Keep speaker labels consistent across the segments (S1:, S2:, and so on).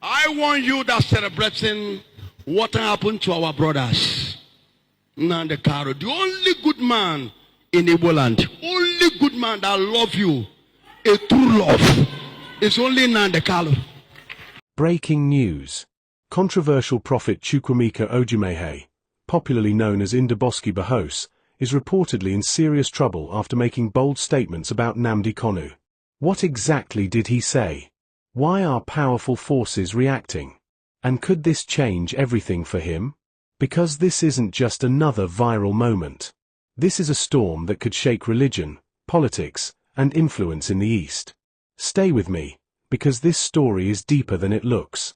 S1: I want you that celebrating what happened to our brothers. Nnamdi Kanu, the only good man in Igbo land, only good man that love you, a true love, is only Nnamdi Kanu.
S2: Breaking news. Controversial prophet Chukwuemeka Odumeje, popularly known as Ndaboski Bahos, is reportedly in serious trouble after making bold statements about Nnamdi Kanu. What exactly did he say? Why are powerful forces reacting? And could this change everything for him? Because this isn't just another viral moment. This is a storm that could shake religion, politics, and influence in the East. Stay with me, because this story is deeper than it looks.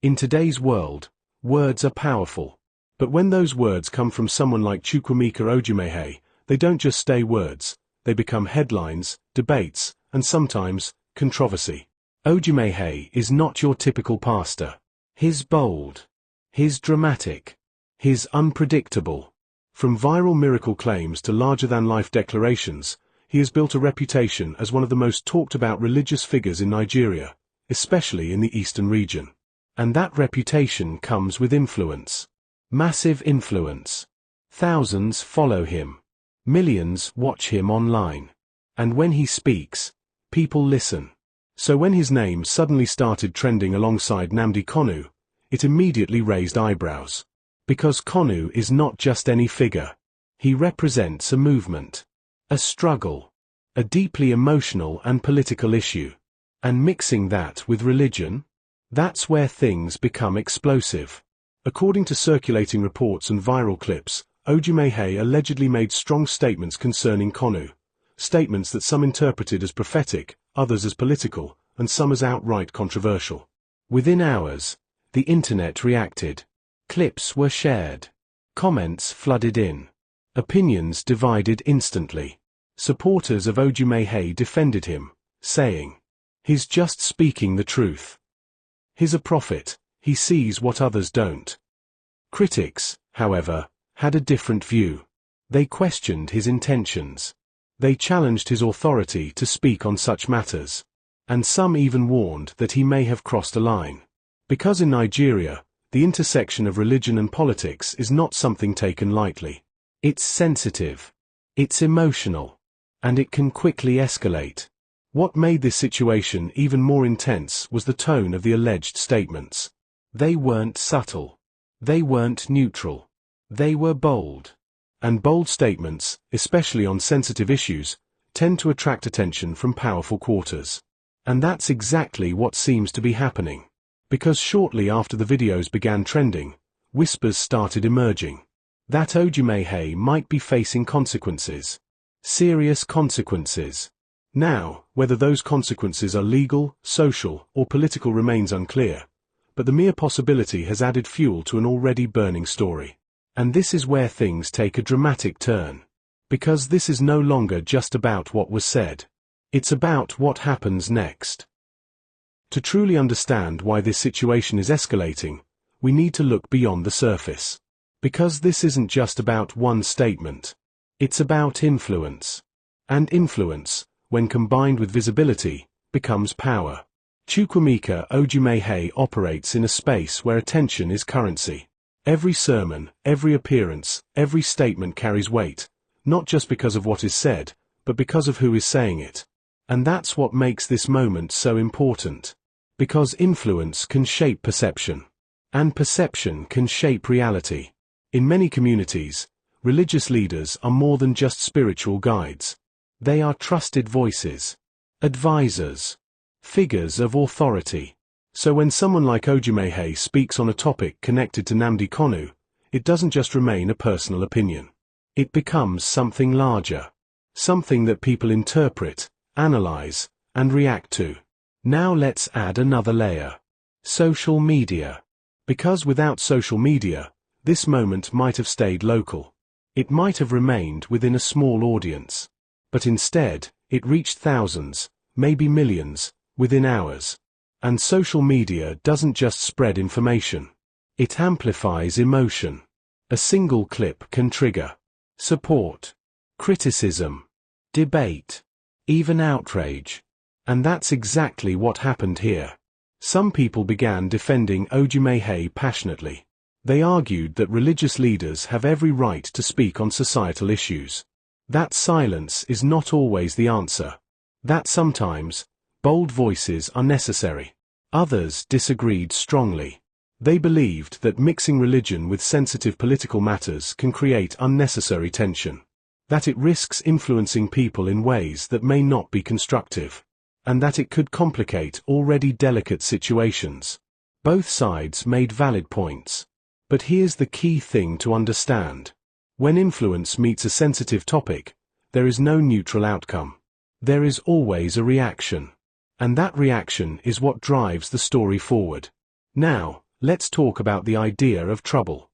S2: In today's world, words are powerful. But when those words come from someone like Chukwuemeka Odumeje, they don't just stay words, they become headlines, debates, and sometimes, controversy. Odumeje is not your typical pastor. He's bold. He's dramatic. He's unpredictable. From viral miracle claims to larger-than-life declarations, he has built a reputation as one of the most talked-about religious figures in Nigeria, especially in the eastern region. And that reputation comes with influence. Massive influence. Thousands follow him. Millions watch him online. And when he speaks, people listen. So when his name suddenly started trending alongside Nnamdi Kanu, it immediately raised eyebrows. Because Kanu is not just any figure. He represents a movement, a struggle, a deeply emotional and political issue. And mixing that with religion, that's where things become explosive. According to circulating reports and viral clips, Odumeje allegedly made strong statements concerning Kanu, statements that some interpreted as prophetic, others as political, and some as outright controversial. Within hours, the internet reacted. Clips were shared. Comments flooded in. Opinions divided instantly. Supporters of Odumeje defended him, saying, "He's just speaking the truth. He's a prophet, he sees what others don't." Critics, however, had a different view. They questioned his intentions. They challenged his authority to speak on such matters. And some even warned that he may have crossed a line. Because in Nigeria, the intersection of religion and politics is not something taken lightly. It's sensitive. It's emotional. And it can quickly escalate. What made this situation even more intense was the tone of the alleged statements. They weren't subtle. They weren't neutral. They were bold. And bold statements, especially on sensitive issues, tend to attract attention from powerful quarters. And that's exactly what seems to be happening. Because shortly after the videos began trending, whispers started emerging. That Odumeje might be facing consequences. Serious consequences. Now, whether those consequences are legal, social, or political remains unclear. But the mere possibility has added fuel to an already burning story. And this is where things take a dramatic turn. Because this is no longer just about what was said. It's about what happens next. To truly understand why this situation is escalating, we need to look beyond the surface. Because this isn't just about one statement. It's about influence. And influence, when combined with visibility, becomes power. Chukwuemeka Odumeje operates in a space where attention is currency. Every sermon, every appearance, every statement carries weight, not just because of what is said, but because of who is saying it. And that's what makes this moment so important. Because influence can shape perception. And perception can shape reality. In many communities, religious leaders are more than just spiritual guides. They are trusted voices, advisors, figures of authority. So when someone like Odumeje speaks on a topic connected to Nnamdi Kanu, it doesn't just remain a personal opinion. It becomes something larger. Something that people interpret, analyze, and react to. Now let's add another layer. Social media. Because without social media, this moment might have stayed local. It might have remained within a small audience. But instead, it reached thousands, maybe millions, within hours. And social media doesn't just spread information. It amplifies emotion. A single clip can trigger support, criticism, debate, even outrage. And that's exactly what happened here. Some people began defending Odumeje passionately. They argued that religious leaders have every right to speak on societal issues. That silence is not always the answer. That sometimes, bold voices are necessary. Others disagreed strongly. They believed that mixing religion with sensitive political matters can create unnecessary tension. That it risks influencing people in ways that may not be constructive. And that it could complicate already delicate situations. Both sides made valid points. But here's the key thing to understand. When influence meets a sensitive topic, there is no neutral outcome. There is always a reaction. And that reaction is what drives the story forward. Now, let's talk about the idea of trouble.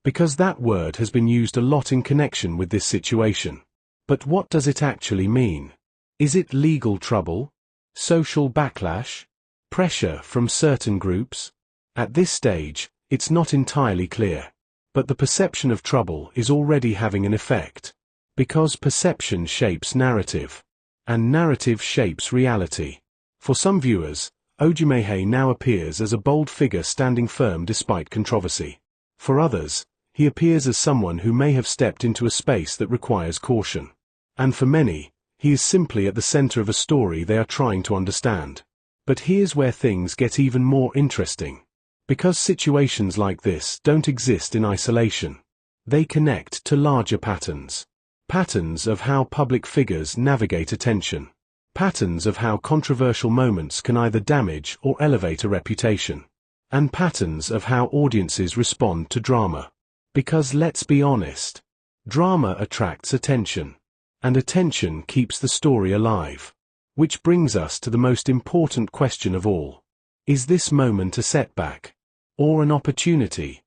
S2: Because that word has been used a lot in connection with this situation. But what does it actually mean? Is it legal trouble? Social backlash? Pressure from certain groups? At this stage, it's not entirely clear. But the perception of trouble is already having an effect. Because perception shapes narrative. And narrative shapes reality. For some viewers, Odumeje now appears as a bold figure standing firm despite controversy. For others, he appears as someone who may have stepped into a space that requires caution. And for many, he is simply at the center of a story they are trying to understand. But here's where things get even more interesting. Because situations like this don't exist in isolation. They connect to larger patterns. Patterns of how public figures navigate attention. Patterns of how controversial moments can either damage or elevate a reputation. And patterns of how audiences respond to drama. Because let's be honest, drama attracts attention. And attention keeps the story alive. Which brings us to the most important question of all. Is this moment a setback? Or an opportunity?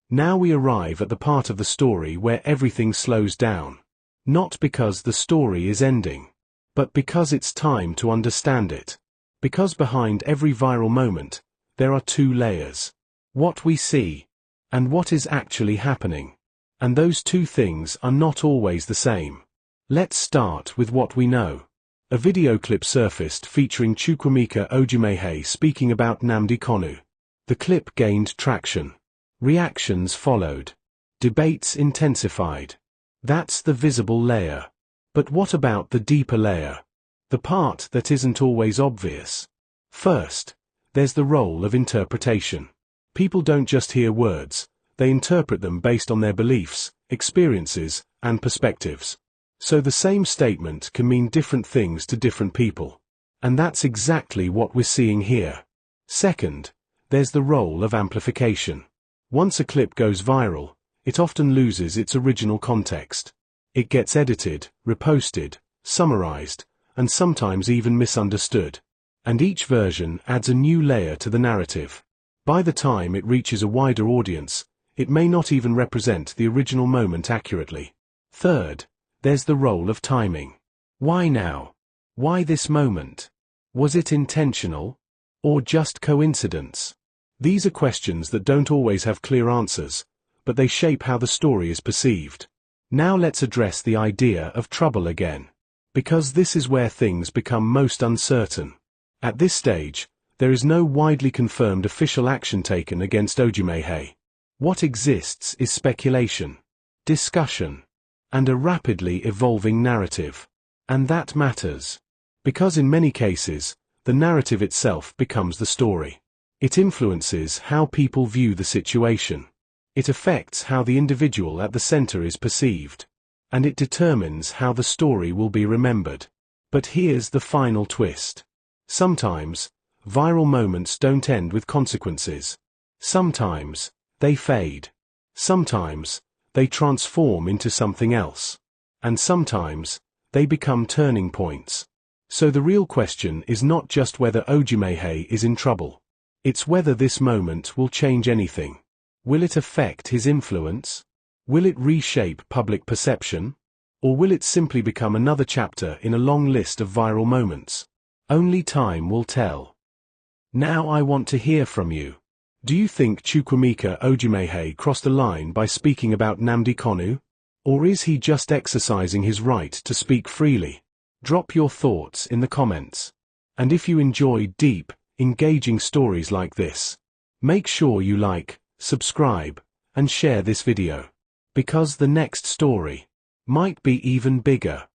S2: Now we arrive at the part of the story where everything slows down. Not because the story is ending. But because it's time to understand it. Because behind every viral moment, there are two layers. What we see, and what is actually happening. And those two things are not always the same. Let's start with what we know. A video clip surfaced featuring Chukwuemeka Odumeje speaking about Nnamdi Kanu. The clip gained traction. Reactions followed. Debates intensified. That's the visible layer. But what about the deeper layer? The part that isn't always obvious. First, there's the role of interpretation. People don't just hear words, they interpret them based on their beliefs, experiences, and perspectives. So the same statement can mean different things to different people. And that's exactly what we're seeing here. Second, there's the role of amplification. Once a clip goes viral, it often loses its original context. It gets edited, reposted, summarized, and sometimes even misunderstood. And each version adds a new layer to the narrative. By the time it reaches a wider audience, it may not even represent the original moment accurately. Third, there's the role of timing. Why now? Why this moment? Was it intentional? Or just coincidence? These are questions that don't always have clear answers, but they shape how the story is perceived. Now let's address the idea of trouble again. Because this is where things become most uncertain. At this stage, there is no widely confirmed official action taken against Odumeje. What exists is speculation, discussion, and a rapidly evolving narrative. And that matters. Because in many cases, the narrative itself becomes the story. It influences how people view the situation. It affects how the individual at the center is perceived. And it determines how the story will be remembered. But here's the final twist. Sometimes, viral moments don't end with consequences. Sometimes, they fade. Sometimes, they transform into something else. And sometimes, they become turning points. So the real question is not just whether Odumeje is in trouble. It's whether this moment will change anything. Will it affect his influence? Will it reshape public perception? Or will it simply become another chapter in a long list of viral moments? Only time will tell. Now I want to hear from you. Do you think Chukwuemeka Odumeje crossed the line by speaking about Nnamdi Kanu? Or is he just exercising his right to speak freely? Drop your thoughts in the comments. And if you enjoy deep, engaging stories like this. Make sure you like, subscribe, and share this video, because the next story might be even bigger.